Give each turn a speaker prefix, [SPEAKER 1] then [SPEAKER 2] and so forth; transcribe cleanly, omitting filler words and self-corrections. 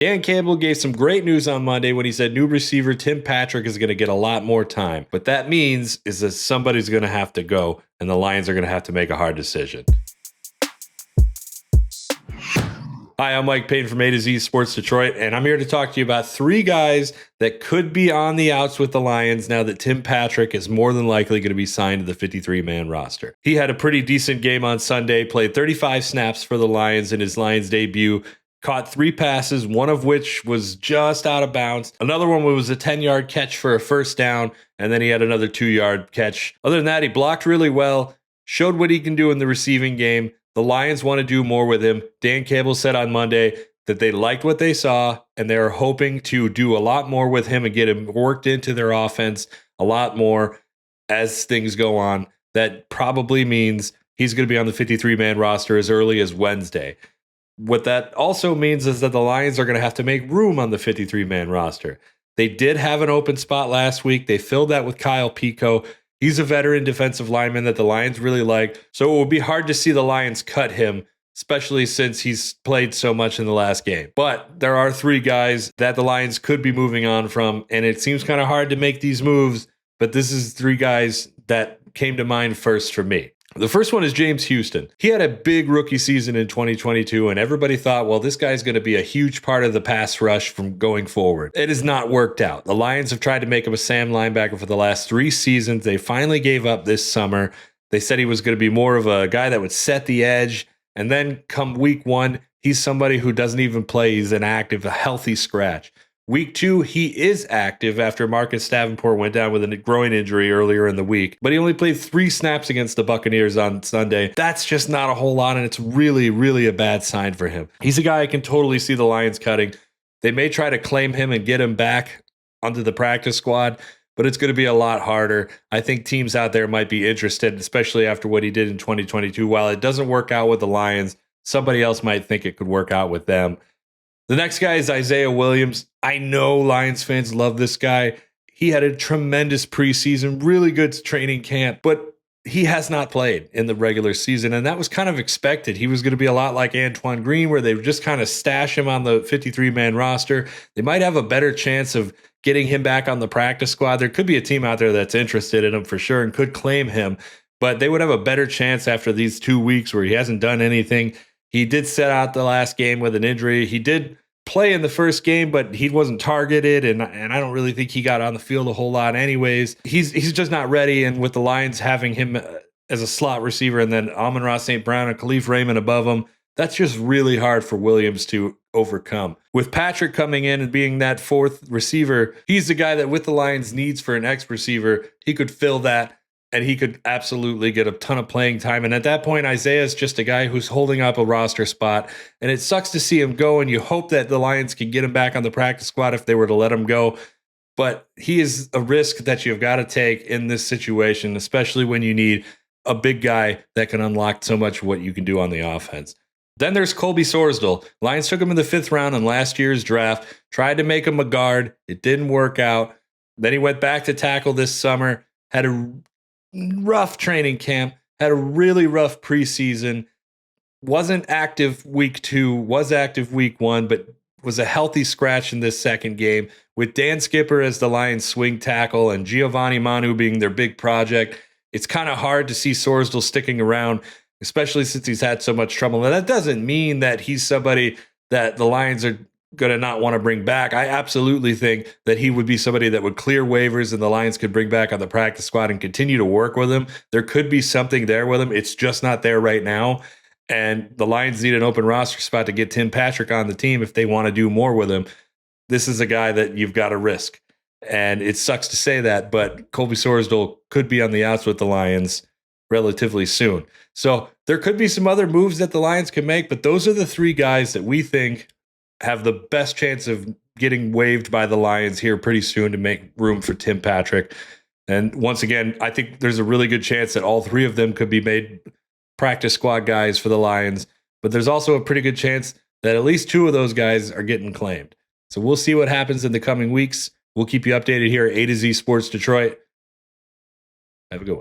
[SPEAKER 1] Dan Campbell gave some great news on Monday when he said new receiver Tim Patrick is going to get a lot more time. What that means is that somebody's going to have to go, and the Lions are going to have to make a hard decision. Hi, I'm Mike Payton from A to Z Sports Detroit, and I'm here to talk to you about three guys that could be on the outs with the Lions now that Tim Patrick is more than likely going to be signed to the 53-man roster. He had a pretty decent game on Sunday, played 35 snaps for the Lions in his Lions debut, caught 3 passes, one of which was just out of bounds. Another one was a 10-yard catch for a first down, and then he had another 2-yard catch. Other than that, he blocked really well, showed what he can do in the receiving game. The Lions want to do more with him. Dan Campbell said on Monday that they liked what they saw, and they are hoping to do a lot more with him and get him worked into their offense a lot more as things go on. That probably means he's going to be on the 53-man roster as early as Wednesday. What that also means is that the Lions are going to have to make room on the 53-man roster. They did have an open spot last week. They filled that with Kyle Pico. He's a veteran defensive lineman that the Lions really like, so it will be hard to see the Lions cut him, especially since he's played so much in the last game. But there are 3 guys that the Lions could be moving on from, and it seems kind of hard to make these moves, but this is 3 guys that came to mind first for me. The first one is James Houston. He had a big rookie season in 2022, and everybody thought, well, this guy's going to be a huge part of the pass rush from going forward. It has not worked out. The Lions have tried to make him a Sam linebacker for the last 3 seasons. They finally gave up this summer. They said he was going to be more of a guy that would set the edge, and then come week 1, he's somebody who doesn't even play. He's inactive, a healthy scratch. Week 2, he is active after Marcus Davenport went down with a groin injury earlier in the week, but he only played 3 snaps against the Buccaneers on Sunday. That's just not a whole lot, and it's really, really a bad sign for him. He's a guy I can totally see the Lions cutting. They may try to claim him and get him back onto the practice squad, but it's going to be a lot harder. I think teams out there might be interested, especially after what he did in 2022. While it doesn't work out with the Lions, somebody else might think it could work out with them. The next guy is Isaiah Williams. I know Lions fans love this guy. He had a tremendous preseason, really good training camp, but he has not played in the regular season, and that was kind of expected. He was going to be a lot like Antoine Green, where they would just kind of stash him on the 53-man roster. They might have a better chance of getting him back on the practice squad. There could be a team out there that's interested in him for sure and could claim him, but they would have a better chance after these 2 weeks where he hasn't done anything. He did set out the last game with an injury. He did play in the first game, but he wasn't targeted, and I don't really think he got on the field a whole lot anyways. He's just not ready, and with the Lions having him as a slot receiver and then Amon-Ra St. Brown and Khalif Raymond above him, that's just really hard for Williams to overcome. With Patrick coming in and being that 4th receiver, he's the guy that with the Lions needs for an X receiver, he could fill that, and he could absolutely get a ton of playing time. And at that point, Isaiah is just a guy who's holding up a roster spot. And it sucks to see him go, and you hope that the Lions can get him back on the practice squad if they were to let him go. But he is a risk that you've got to take in this situation, especially when you need a big guy that can unlock so much of what you can do on the offense. Then there's Colby Soral. Lions took him in the 5th round in last year's draft, tried to make him a guard. It didn't work out. Then he went back to tackle this summer, had a rough training camp, had a really rough preseason, wasn't active week 2, was active week 1, but was a healthy scratch in this second game. With Dan Skipper as the Lions swing tackle and Giovanni Manu being their big project, it's kind of hard to see Sorsdal sticking around, especially since he's had so much trouble. Now, that doesn't mean that he's somebody that the Lions are going to not want to bring back. I absolutely think that he would be somebody that would clear waivers and the Lions could bring back on the practice squad and continue to work with him. There could be something there with him. It's just not there right now. And the Lions need an open roster spot to get Tim Patrick on the team if they want to do more with him. This is a guy that you've got to risk. And it sucks to say that, but Colby Soral could be on the outs with the Lions relatively soon. So there could be some other moves that the Lions can make, but those are the 3 guys that we think have the best chance of getting waived by the Lions here pretty soon to make room for Tim Patrick. And once again, I think there's a really good chance that all 3 of them could be made practice squad guys for the Lions, but there's also a pretty good chance that at least 2 of those guys are getting claimed. So we'll see what happens in the coming weeks. We'll keep you updated here at A to Z Sports Detroit. Have a good one.